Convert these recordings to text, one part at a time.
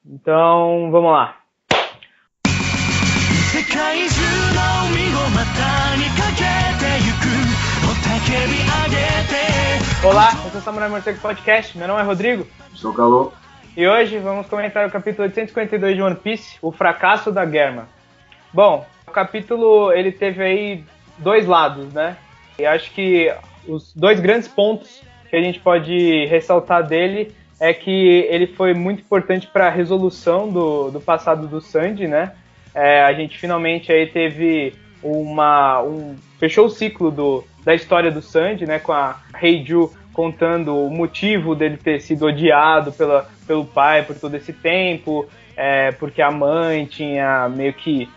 Então, vamos lá. Olá, eu sou o Samurai Morcego Podcast, meu nome é Rodrigo. Sou Calor. E hoje vamos comentar o capítulo 852 de One Piece, O Fracasso da Germa. Bom, o capítulo ele teve aí dois lados, né? E acho que os dois grandes pontos que a gente pode ressaltar dele é que ele foi muito importante para a resolução do passado do Sanji, né? A gente finalmente aí teve fechou o ciclo da história do Sanji, né? Com a Heiju contando o motivo dele ter sido odiado pelo pai por todo esse tempo, porque a mãe tinha meio que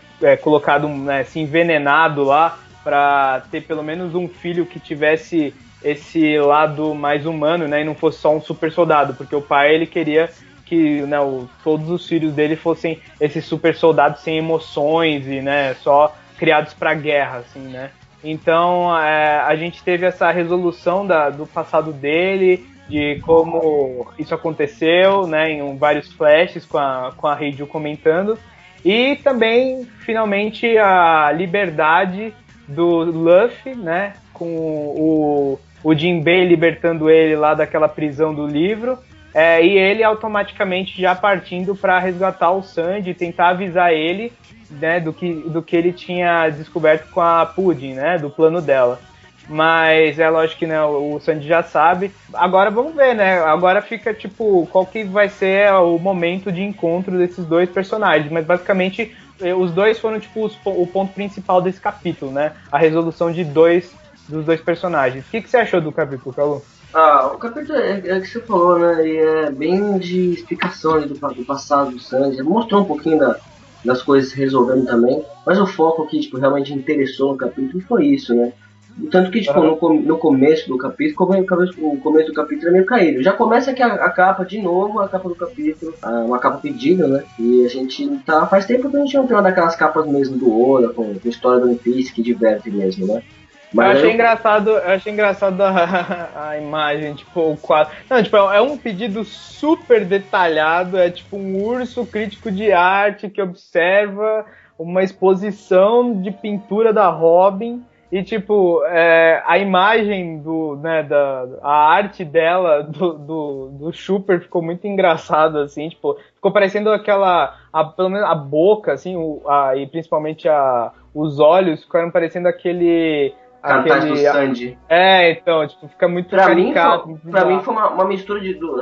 colocado, né, se envenenado lá para ter pelo menos um filho que tivesse esse lado mais humano, né, e não fosse só um super soldado, porque o pai ele queria que, né, todos os filhos dele fossem esses super soldados sem emoções e, né, só criados para guerra, assim, né. Então a gente teve essa resolução do passado dele, de como isso aconteceu, né, em vários flashes com a Heiju comentando, e também finalmente a liberdade do Luffy, né, com o Jinbei libertando ele lá daquela prisão do livro, e ele automaticamente já partindo para resgatar o Sanji, tentar avisar ele, né, do que ele tinha descoberto com a Pudding, né, do plano dela. Mas é lógico que, né, o Sanji já sabe. Agora vamos ver, né? Agora fica tipo, qual que vai ser o momento de encontro desses dois personagens. Mas basicamente os dois foram tipo o ponto principal desse capítulo, né? A resolução dos dois personagens. O que você achou do capítulo, Calu? O capítulo é que você falou, né? E é bem de explicação ali do passado do Sanji. Mostrou um pouquinho das coisas se resolvendo também. Mas o foco que tipo, realmente interessou no capítulo foi isso, né? Tanto que, tipo, no começo do capítulo, o começo do capítulo é meio caído. Já começa aqui a capa de novo, a capa do capítulo, uma capa pedida, né? E a gente tá. Faz tempo que a gente não tem uma daquelas capas mesmo do Oda, com história do One Piece que diverte mesmo, né? Mas eu achei engraçado a imagem, tipo, o quadro. Não, tipo, é um pedido super detalhado, é tipo um urso crítico de arte que observa uma exposição de pintura da Robin. E, tipo, a imagem a arte dela, do Chopper ficou muito engraçada, assim, tipo, ficou parecendo pelo menos a boca, assim, e principalmente os olhos ficaram parecendo aquele cartaz do Sanji. Então, tipo, fica muito caricato. Pra mim foi uma mistura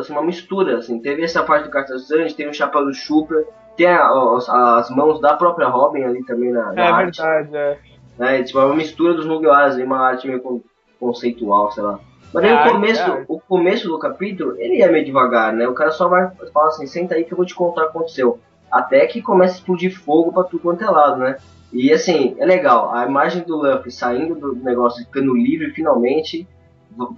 uma mistura, assim, teve essa parte do cartaz do Sanji, tem o chapéu do Chopper, tem as mãos da própria Robin ali também na arte. Verdade, Tipo, é uma mistura dos Mugiwaras, uma arte meio conceitual, sei lá. Mas aí o começo do capítulo, ele é meio devagar, né? O cara só vai falar assim, senta aí que eu vou te contar o que aconteceu. Até que começa a explodir fogo pra tudo quanto é lado, né? E assim, é legal, a imagem do Luffy saindo do negócio, ficando livre finalmente,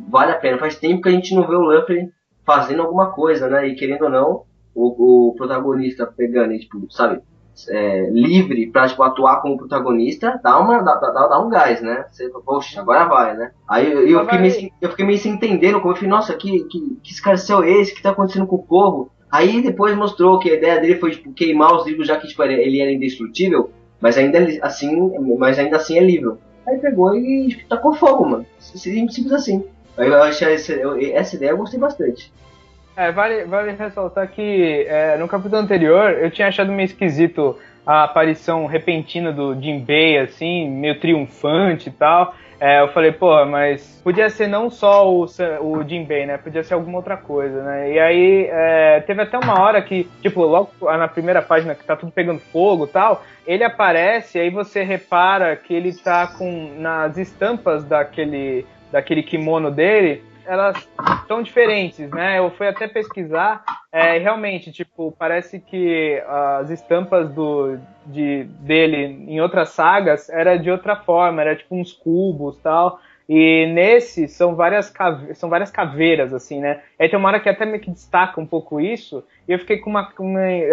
vale a pena. Faz tempo que a gente não vê o Luffy fazendo alguma coisa, né? E querendo ou não, o protagonista pegando, tipo, sabe, livre pra tipo, atuar como protagonista, dá um gás, né? Você fala, poxa, agora vai, né? Aí eu fiquei meio sem entender, como eu falei, nossa, que escarcel é esse? Que tá acontecendo com o povo? Aí depois mostrou que a ideia dele foi tipo, queimar os livros, já que tipo, ele era indestrutível, mas ainda assim é livre. Aí pegou e tipo, tacou fogo, mano. Simples assim. Aí eu achei essa ideia eu gostei bastante. Vale ressaltar que no capítulo anterior eu tinha achado meio esquisito a aparição repentina do Jinbei, assim, meio triunfante e tal. Eu falei, pô, mas podia ser não só o Jinbei, né? Podia ser alguma outra coisa, né? E aí teve até uma hora que, tipo, logo na primeira página que tá tudo pegando fogo e tal, ele aparece, aí você repara que ele tá nas estampas daquele kimono dele, elas são diferentes, né? Eu fui até pesquisar, realmente, tipo, parece que as estampas dele em outras sagas era de outra forma, era tipo uns cubos e tal. E nesse são várias caveiras, assim, né? Aí tem uma hora que até meio que destaca um pouco isso, e eu fiquei com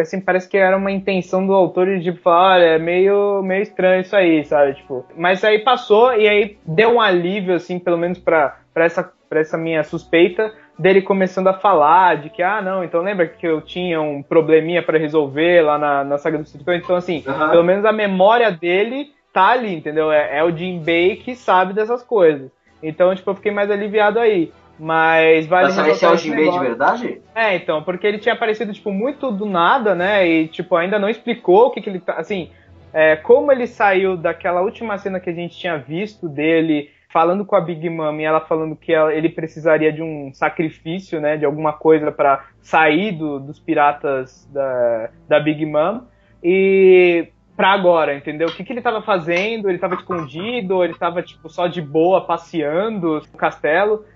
assim, parece que era uma intenção do autor de tipo, falar, olha, é meio estranho isso aí, sabe? Tipo, mas aí passou, e aí deu um alívio, assim, pelo menos pra essa minha suspeita, dele começando a falar de que, não, então lembra que eu tinha um probleminha pra resolver lá na Saga dos Tritões? Então, assim, pelo menos a memória dele tá ali, entendeu? É o Jinbei que sabe dessas coisas. Então, tipo, eu fiquei mais aliviado aí. Mas vale Pra saber se é o Jinbei de verdade? Então, porque ele tinha aparecido, tipo, muito do nada, né? E, tipo, ainda não explicou o que ele tá... Assim, como ele saiu daquela última cena que a gente tinha visto dele falando com a Big Mom e ela falando que ele precisaria de um sacrifício, né? De alguma coisa pra sair dos piratas da Big Mom. E... pra agora, entendeu? O que ele tava fazendo? Ele tava escondido? Ou ele tava, tipo, só de boa, passeando no castelo?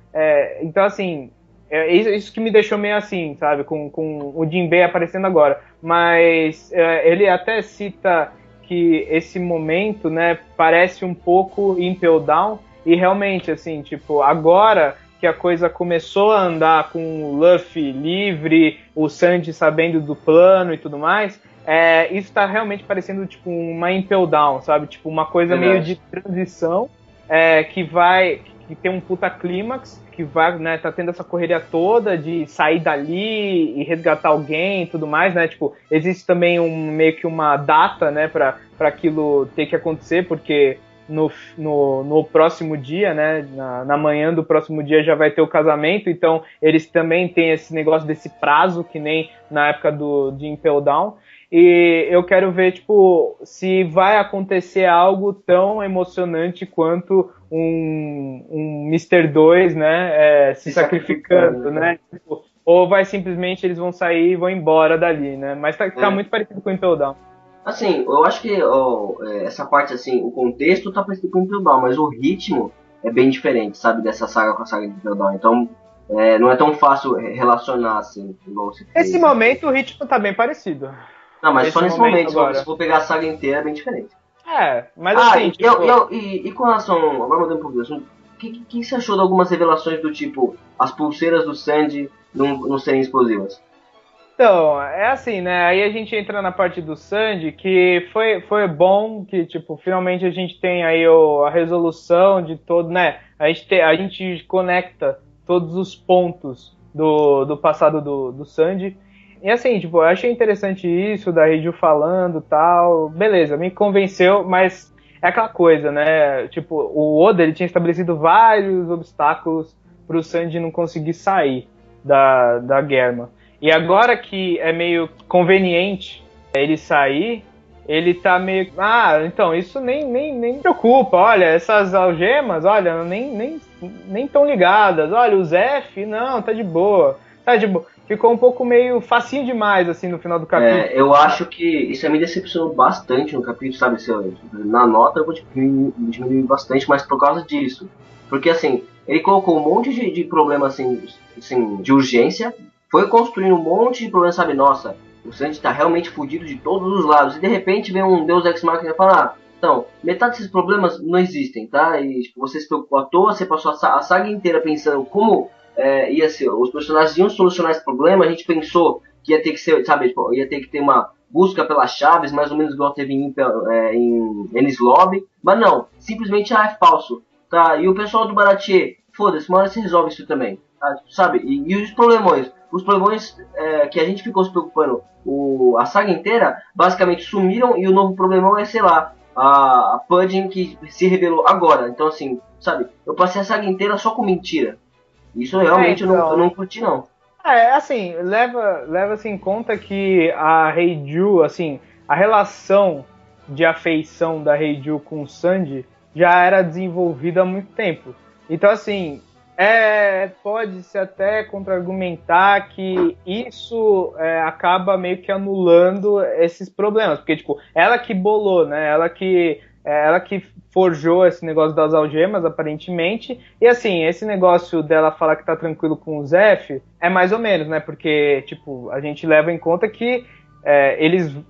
Então, assim, isso que me deixou meio assim, sabe? Com o Jinbei aparecendo agora. Mas ele até cita que esse momento, né, parece um pouco Impel Down. E realmente, assim, tipo, agora que a coisa começou a andar com o Luffy livre, o Sanji sabendo do plano e tudo mais... isso tá realmente parecendo tipo uma Impel Down, sabe? Tipo uma coisa meio de transição que tem um puta clímax, que vai, né, tá tendo essa correria toda de sair dali e resgatar alguém e tudo mais, né? Tipo, existe também meio que uma data, né, pra aquilo ter que acontecer, porque no próximo dia, né, na manhã do próximo dia já vai ter o casamento, então eles também têm esse negócio desse prazo, que nem na época de Impel Down. E eu quero ver, tipo, se vai acontecer algo tão emocionante quanto um Mr. 2, né, se sacrificando, né? Tipo, ou vai simplesmente eles vão sair e vão embora dali, né? Mas tá muito parecido com o Impel Down. Assim, eu acho que essa parte, assim, o contexto tá parecido com o Impel Down, mas o ritmo é bem diferente, sabe, dessa saga com a saga de Impel Down. Então, não é tão fácil relacionar, assim, igual você fez. Nesse momento, o ritmo tá bem parecido. Não, mas só nesse momento. Se for pegar a saga inteira, é bem diferente. Mas assim... E com relação... Agora mudando um pouco do assunto. O que você achou de algumas revelações do tipo... As pulseiras do Sanji não serem explosivas? Então, é assim, né? Aí a gente entra na parte do Sanji, que foi bom que, tipo, finalmente a gente tem aí a resolução de todo, né? A gente conecta todos os pontos do passado do Sanji. E assim, tipo, eu achei interessante isso, da Reiju falando e tal. Beleza, me convenceu, mas é aquela coisa, né? Tipo, o Oda, ele tinha estabelecido vários obstáculos pro Sanji não conseguir sair da Germa. E agora que é meio conveniente ele sair, ele tá meio... então, isso nem me preocupa. Olha, essas algemas, olha, nem tão ligadas. Olha, o Zef, não, tá de boa. Tá de boa. Ficou um pouco meio facinho demais, assim, no final do capítulo. Eu acho que isso me decepcionou bastante no capítulo, sabe? Na nota eu vou diminuir bastante, mas por causa disso. Porque, assim, ele colocou um monte de problema, assim, de urgência, foi construindo um monte de problema, sabe? Nossa, o Sanji tá realmente fudido de todos os lados. E, de repente, vem um Deus Ex Machina e fala, então, metade desses problemas não existem, tá? E, tipo, você se preocupou à toa, você passou a saga inteira pensando como... ia ser, os personagens iam solucionar esse problema. A gente pensou que ia ter que ser, sabe, tipo, ia ter que ter uma busca pelas chaves, mais ou menos igual teve em Enies Lobby, mas não, simplesmente é falso, tá? E o pessoal do Baratie, foda-se, uma hora se resolve isso também, tá? Sabe? E os problemões que a gente ficou se preocupando a saga inteira, basicamente sumiram, e o novo problemão é, sei lá, a Pudding que se revelou agora. Então, assim, sabe, eu passei a saga inteira só com mentira. Isso realmente eu não curti, não. Assim, leva-se em conta que a Reiju, assim, a relação de afeição da Reiju com o Sanji já era desenvolvida há muito tempo. Então, assim, pode-se até contra-argumentar que isso acaba meio que anulando esses problemas. Porque, tipo, ela que bolou, né? Ela que forjou esse negócio das algemas, aparentemente. E assim, esse negócio dela falar que tá tranquilo com o Zef é mais ou menos, né? Porque, tipo, a gente leva em conta que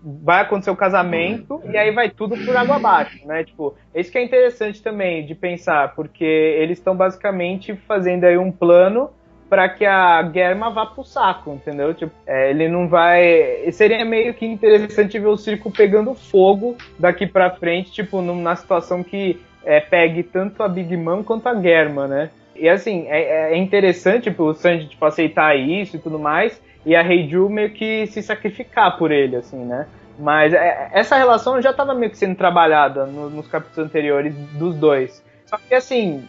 vai acontecer o casamento e aí vai tudo por água abaixo, né? Tipo, isso que é interessante também de pensar, porque eles estão basicamente fazendo aí um plano para que a Germa vá pro saco, entendeu? Tipo, ele não vai... Seria meio que interessante ver o circo pegando fogo daqui pra frente, tipo, na situação que pegue tanto a Big Mom quanto a Germa, né? E assim, é interessante tipo, o Sanji tipo, aceitar isso e tudo mais, e a Heiju meio que se sacrificar por ele, assim, né? Mas essa relação já estava meio que sendo trabalhada nos capítulos anteriores dos dois. Só que assim,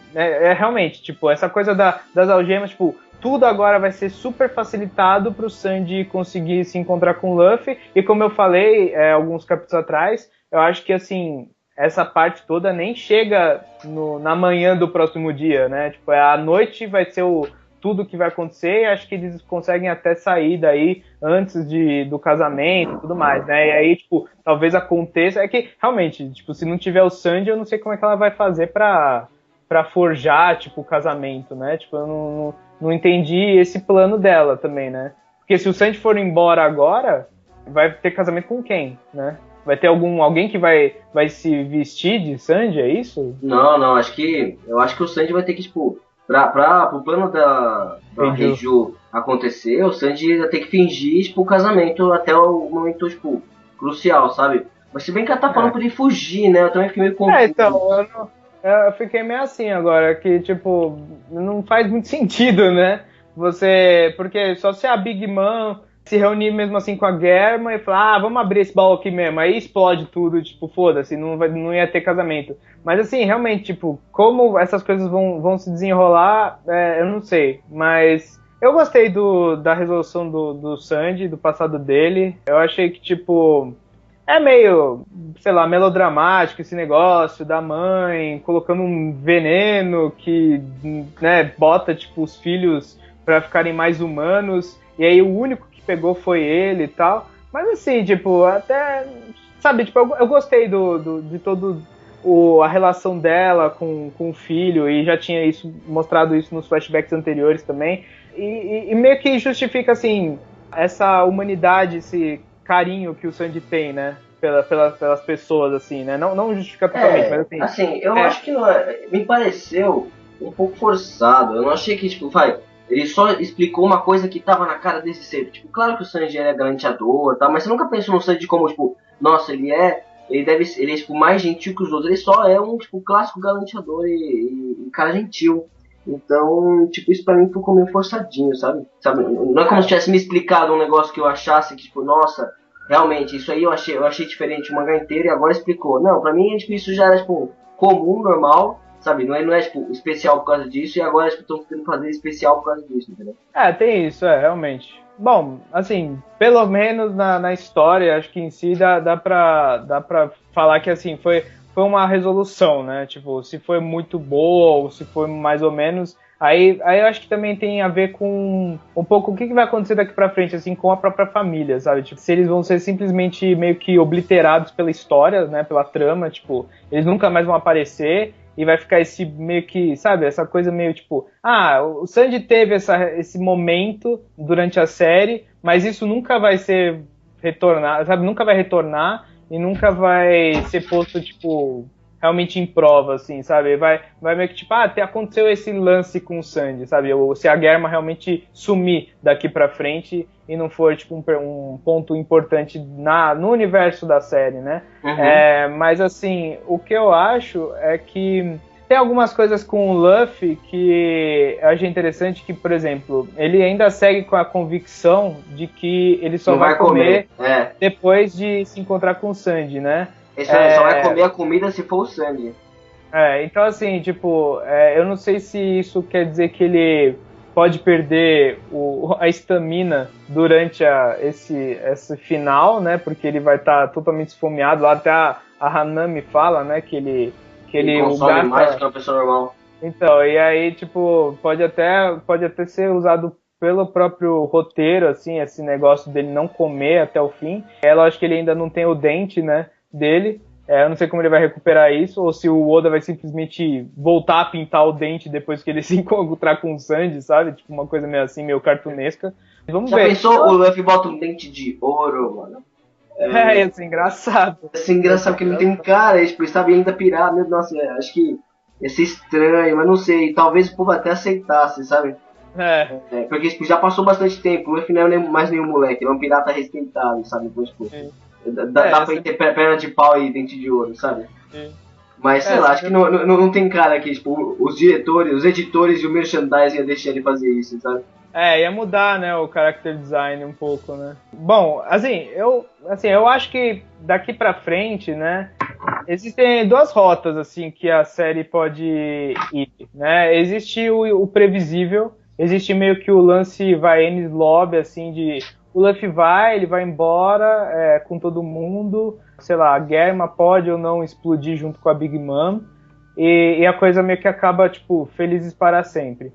realmente, tipo, essa coisa das algemas, tipo, tudo agora vai ser super facilitado pro Sanji conseguir se encontrar com o Luffy. E como eu falei alguns capítulos atrás, eu acho que assim, essa parte toda nem chega na manhã do próximo dia, né? Tipo, a noite vai ser tudo que vai acontecer, e acho que eles conseguem até sair daí antes do casamento e tudo mais, né? E aí, tipo, talvez aconteça. É que, realmente, tipo, se não tiver o Sanji, eu não sei como é que ela vai fazer pra forjar, tipo, o casamento, né? Tipo, eu não entendi esse plano dela também, né? Porque se o Sanji for embora agora, vai ter casamento com quem, né? Vai ter alguém que vai se vestir de Sanji, é isso? Não, eu acho que o Sanji vai ter que, tipo, pro plano da Reiju acontecer, o Sanji vai ter que fingir, tipo, o casamento até o momento, tipo, crucial, sabe? Mas se bem que ela tá falando pra ele fugir, né? Eu também fiquei meio confuso. Então, eu fiquei meio assim agora, que, tipo, não faz muito sentido, né? Porque só se a Big Mom se reunir mesmo assim com a Germa e falar, vamos abrir esse baú aqui mesmo, aí explode tudo, tipo, foda-se, não ia ter casamento. Mas assim, realmente, tipo, como essas coisas vão se desenrolar, eu não sei, mas eu gostei da resolução do Sanji, do passado dele, eu achei que, tipo, é meio, sei lá, melodramático esse negócio da mãe colocando um veneno que, né, bota, tipo, os filhos pra ficarem mais humanos, e aí o único que pegou foi ele e tal. Mas assim, tipo, até, sabe, tipo, eu gostei de todo a relação dela com o filho, e já tinha mostrado isso nos flashbacks anteriores também. E meio que justifica, assim, essa humanidade, esse carinho que o Sanji tem, né? Pelas pessoas, assim, né? Não justifica totalmente, mas assim. Assim, eu acho que não me pareceu um pouco forçado. Eu não achei que, tipo, ele só explicou uma coisa que tava na cara desde sempre. Tipo, claro que o Sanji é galanteador e tal, mas você nunca pensou no Sanji como, tipo, nossa, ele é, tipo, mais gentil que os outros. Ele só é um, tipo, clássico galanteador e cara gentil. Então, tipo, isso pra mim ficou meio forçadinho, sabe? Não é como se tivesse me explicado um negócio que eu achasse que, tipo, nossa, realmente, isso aí eu achei diferente o mangá inteiro e agora explicou. Não, pra mim, tipo, isso já era, tipo, comum, normal, sabe? Não é tipo, especial por causa disso e agora tipo, estão tentando fazer especial por causa disso, entendeu? Tem isso, realmente. Bom, assim, pelo menos na história, acho que em si dá pra falar que, assim, foi uma resolução, né? Tipo, se foi muito boa ou se foi mais ou menos. Aí eu acho que também tem a ver com um pouco o que vai acontecer daqui pra frente, assim, com a própria família, sabe? Tipo, se eles vão ser simplesmente meio que obliterados pela história, né? Pela trama, tipo, eles nunca mais vão aparecer e vai ficar esse meio que, sabe? Essa coisa meio tipo, o Sanji teve esse momento durante a série, mas isso nunca vai ser retornado, sabe? Nunca vai retornar e nunca vai ser posto, tipo, realmente em prova, assim, sabe? Vai meio que tipo, aconteceu esse lance com o Sanji, sabe? Ou se a Germa realmente sumir daqui pra frente e não for, tipo, um ponto importante no universo da série, né? Uhum. Mas, assim, o que eu acho é que tem algumas coisas com o Luffy que eu achei interessante que, por exemplo, ele ainda segue com a convicção de que ele só vai comer depois de se encontrar com o Sanji, né? Ele só vai comer a comida se for o Sanji. Então assim, tipo, eu não sei se isso quer dizer que ele pode perder a estamina durante esse final, né? Porque ele vai estar totalmente esfomeado. Lá até a Hanami fala, né? Que ele consome mais que uma pessoa normal. Então, e aí, tipo, pode até ser usado pelo próprio roteiro, assim, esse negócio dele não comer até o fim. É lógico que ele ainda não tem o dente, né, dele. Eu não sei como ele vai recuperar isso, ou se o Oda vai simplesmente voltar a pintar o dente depois que ele se encontrar com o Sanji, sabe? Tipo, uma coisa meio assim, meio cartunesca. Vamos ver. Já pensou o Luffy bota um dente de ouro, mano? Ia ser engraçado. Ia ser engraçado porque ele não tem cara, tipo, ele sabe ainda pirar, meu, nossa, acho que ia ser estranho, mas não sei, talvez o povo até aceitasse, sabe? Porque tipo, já passou bastante tempo, o Luffy não é mais nenhum moleque, ele é um pirata respeitado, sabe? Então, tipo, dá pra ter perna de pau e dente de ouro, sabe? Mas, sei lá, acho que não tem cara que, tipo, os diretores, os editores e o merchandising iam deixar ele fazer isso, sabe? Ia mudar, né, o character design um pouco, né? Bom, eu acho que daqui pra frente, né, existem duas rotas, assim, que a série pode ir, né? Existe o previsível, existe meio que o lance vai Enies Lobby, assim, de o Luffy ele vai embora com todo mundo, sei lá, a Germa pode ou não explodir junto com a Big Mom, e a coisa meio que acaba, tipo, felizes para sempre.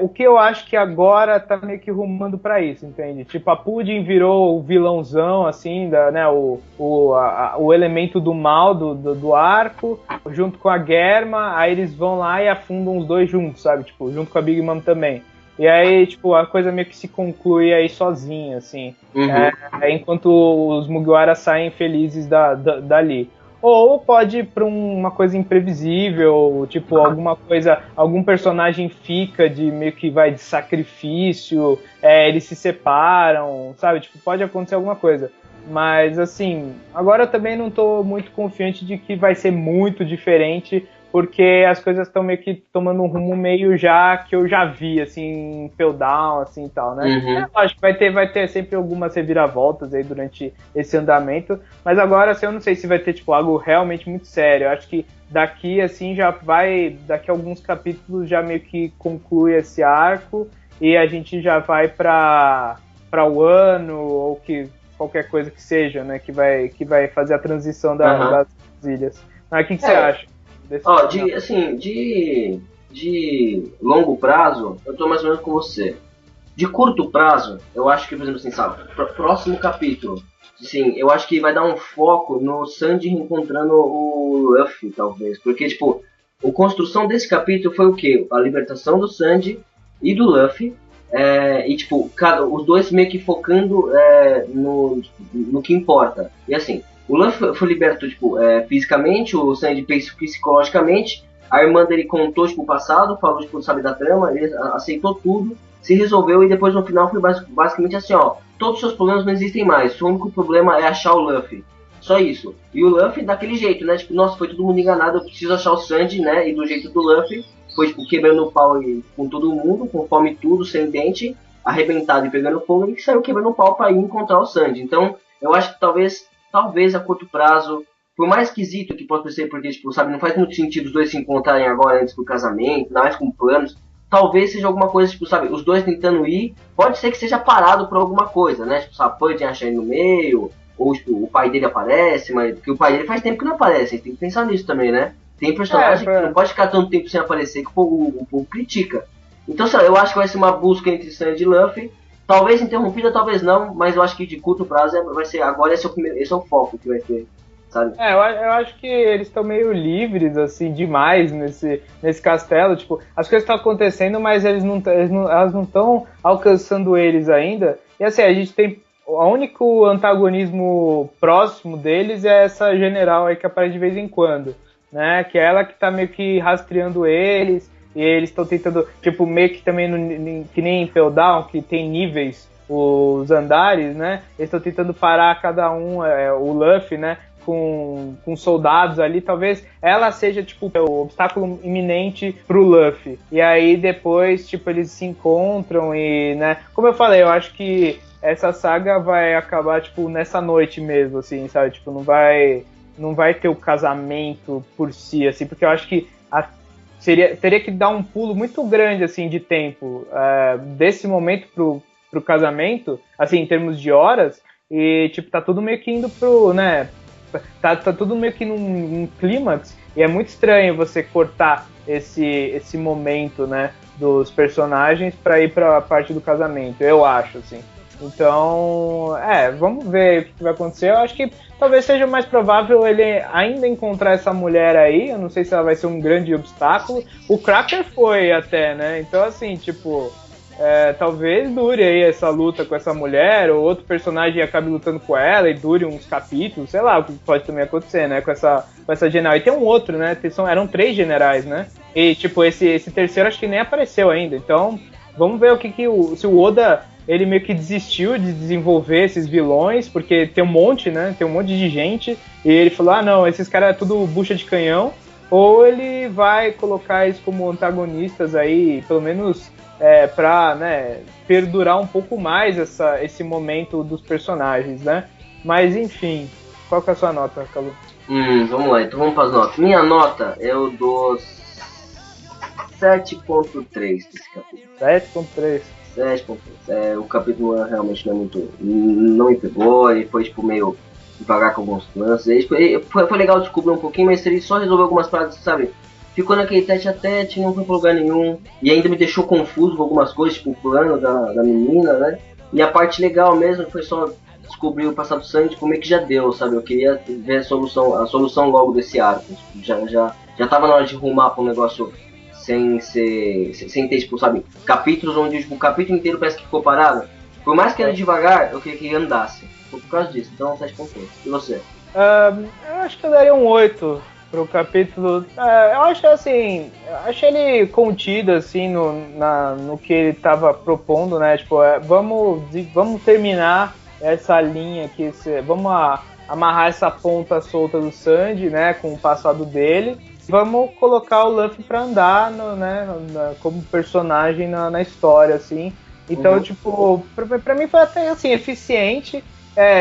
O que eu acho que agora tá meio que rumando pra isso, entende? Tipo, a Pudding virou o vilãozão, assim, né, o elemento do mal do arco, junto com a Germa, aí eles vão lá e afundam os dois juntos, sabe? Tipo, junto com a Big Mom também. E aí, tipo, a coisa meio que se conclui aí sozinha, assim. Uhum. Enquanto os Mugiwara saem felizes dali. Ou pode ir pra uma coisa imprevisível, tipo, alguma coisa, algum personagem fica de meio que vai de sacrifício, eles se separam, sabe? Tipo, pode acontecer alguma coisa. Mas, assim, agora eu também não tô muito confiante de que vai ser muito diferente, porque as coisas estão meio que tomando um rumo meio já que eu já vi, assim, em Down, assim e tal, né? Uhum. Lógico, vai ter sempre algumas reviravoltas aí durante esse andamento, mas agora, assim, eu não sei se vai ter, tipo, algo realmente muito sério. Eu acho que daqui, assim, daqui a alguns capítulos já meio que conclui esse arco e a gente já vai para o ano ou que qualquer coisa que seja, né, que vai fazer a transição das ilhas. Mas o que você acha? Ó, de longo prazo, eu tô mais ou menos com você. De curto prazo, eu acho que, por exemplo, assim, sabe, próximo capítulo, assim, eu acho que vai dar um foco no Sanji reencontrando o Luffy, talvez. Porque, tipo, a construção desse capítulo foi o quê? A libertação do Sanji e do Luffy. E, tipo, os dois meio que focando no que importa. E, assim, o Luffy foi liberto, tipo, fisicamente, o Sanji psicologicamente. A irmã dele contou, tipo, o passado, falou, tipo, sabe, da trama, ele aceitou tudo, se resolveu e depois no final foi basicamente assim, ó, todos os seus problemas não existem mais, o único problema é achar o Luffy. Só isso. E o Luffy daquele jeito, né? Tipo, nossa, foi todo mundo enganado, eu preciso achar o Sanji, né? E do jeito do Luffy, foi tipo quebrando o pau com todo mundo, com fome tudo, sem dente, arrebentado e pegando fogo, e saiu quebrando o pau para ir encontrar o Sanji. Então, eu acho que talvez a curto prazo, por mais esquisito que possa ser, porque, tipo, sabe, não faz muito sentido os dois se encontrarem agora antes do casamento, ainda mais com planos. Talvez seja alguma coisa, tipo, sabe, os dois tentando ir, pode ser que seja parado por alguma coisa, né? Tipo, sabe, Pudding acha ele no meio, ou tipo, o pai dele aparece, mas porque o pai dele faz tempo que não aparece, tem que pensar nisso também, né? Tem personagem que não pode ficar tanto tempo sem aparecer que o povo critica. Então, sei lá, eu acho que vai ser uma busca entre Sanji e Luffy, talvez interrompida, talvez não, mas eu acho que de curto prazo vai ser agora, esse é o foco que vai ter. Sabe? Eu acho que eles estão meio livres, assim, demais nesse castelo. Tipo, as coisas estão acontecendo, mas elas não estão alcançando eles ainda. E assim, a gente tem. O único antagonismo próximo deles é essa general aí que aparece de vez em quando, né? Que é ela que tá meio que rastreando eles. E eles estão tentando, tipo, meio que também, que nem em Feudal, que tem níveis, os andares, né? Eles estão tentando parar cada um, o Luffy, né? Com soldados ali, talvez ela seja, tipo, o obstáculo iminente pro Luffy. E aí depois, tipo, eles se encontram e, né? Como eu falei, eu acho que essa saga vai acabar, tipo, nessa noite mesmo, assim, sabe? Tipo, não vai ter o casamento por si, assim, porque eu acho que teria que dar um pulo muito grande, assim, de tempo desse momento pro casamento, assim, em termos de horas, e, tipo, tá tudo meio que indo pro, né? Tá tudo meio que num clímax, e é muito estranho você cortar esse momento, né, dos personagens para ir para a parte do casamento, eu acho, assim. Então, vamos ver o que vai acontecer. Eu acho que talvez seja mais provável ele ainda encontrar essa mulher aí. Eu não sei se ela vai ser um grande obstáculo. O Cracker foi até, né? Então, assim, tipo, talvez dure aí essa luta com essa mulher, ou outro personagem acabe lutando com ela e dure uns capítulos, sei lá, o que pode também acontecer, né, com essa general. E tem um outro, né, eram 3 generais, né, e tipo, esse terceiro acho que nem apareceu ainda, então vamos ver se o Oda, ele meio que desistiu de desenvolver esses vilões, porque tem um monte, né? Tem um monte de gente, e ele falou, ah não, esses caras é tudo bucha de canhão, ou ele vai colocar eles como antagonistas aí, pelo menos pra, né, perdurar um pouco mais esse momento dos personagens, né? Mas enfim, qual que é a sua nota, Calu? Vamos lá, então vamos para as notas. Minha nota, eu dou 7.3 desse capítulo. 7.3. 7.3. O capítulo realmente não é muito. Não me pegou, ele foi tipo meio devagar com alguns lances. Foi legal descobrir um pouquinho, mas ele só resolveu algumas paradas, sabe? Ficou naquele tete a tete, não foi pra lugar nenhum. E ainda me deixou confuso com algumas coisas, tipo o plano da menina, né? E a parte legal mesmo foi só descobrir o passado do Sandy, tipo, meio que já deu, sabe? Eu queria ver a solução logo desse arco. Tipo, já tava na hora de rumar pra um negócio sem ter, tipo, sabe, capítulos onde tipo, o capítulo inteiro parece que ficou parado. Por mais que era devagar, eu queria que ele andasse. Por causa disso, então 7.8. E você? Eu acho que eu daria um 8 pro capítulo. Eu acho assim, achei ele contido assim no que ele tava propondo, né? Tipo, vamos terminar essa linha aqui, vamos amarrar essa ponta solta do Sandy, né? Com o passado dele. Vamos colocar o Luffy pra andar, como personagem na história, assim. Então, tipo, pra mim foi até, assim, eficiente.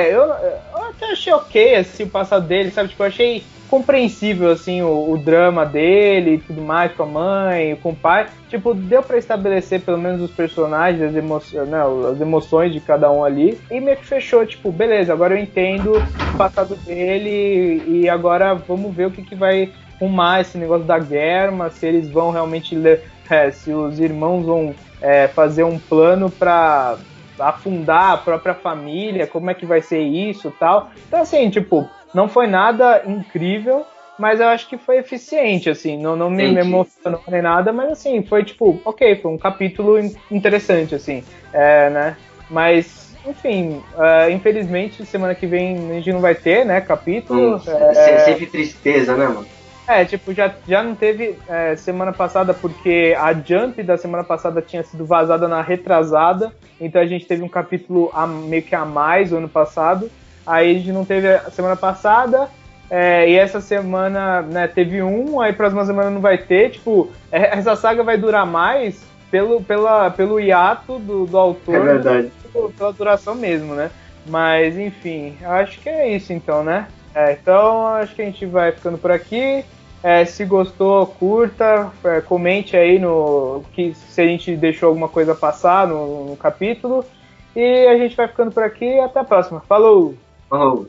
Eu até achei ok, assim, o passado dele, sabe? Tipo, eu achei compreensível, assim, o drama dele e tudo mais, com a mãe, com o pai. Tipo, deu pra estabelecer pelo menos os personagens, as emoções de cada um ali. E meio que fechou, tipo, beleza, agora eu entendo o passado dele e agora vamos ver o que vai rumar esse negócio da Germa, se eles vão realmente se os irmãos vão fazer um plano para afundar a própria família, como é que vai ser isso e tal. Então, assim, tipo, não foi nada incrível, mas eu acho que foi eficiente, assim, não me emocionou nem nada, mas assim, foi tipo, ok, foi um capítulo interessante, assim, né? Mas, enfim, infelizmente, semana que vem a gente não vai ter, né, capítulo. Sempre tristeza, né, mano? Tipo, já não teve semana passada, porque a Jump da semana passada tinha sido vazada na retrasada, então a gente teve um capítulo meio que a mais o ano passado, aí a gente não teve a semana passada, e essa semana, né, teve aí próxima semana não vai ter, tipo, essa saga vai durar mais pelo hiato do autor, é verdade. Pela duração mesmo, né? Mas, enfim, eu acho que é isso então, né? Então, acho que a gente vai ficando por aqui. Se gostou, curta, comente aí se a gente deixou alguma coisa passar no capítulo. E a gente vai ficando por aqui. Até a próxima. Falou! Falou!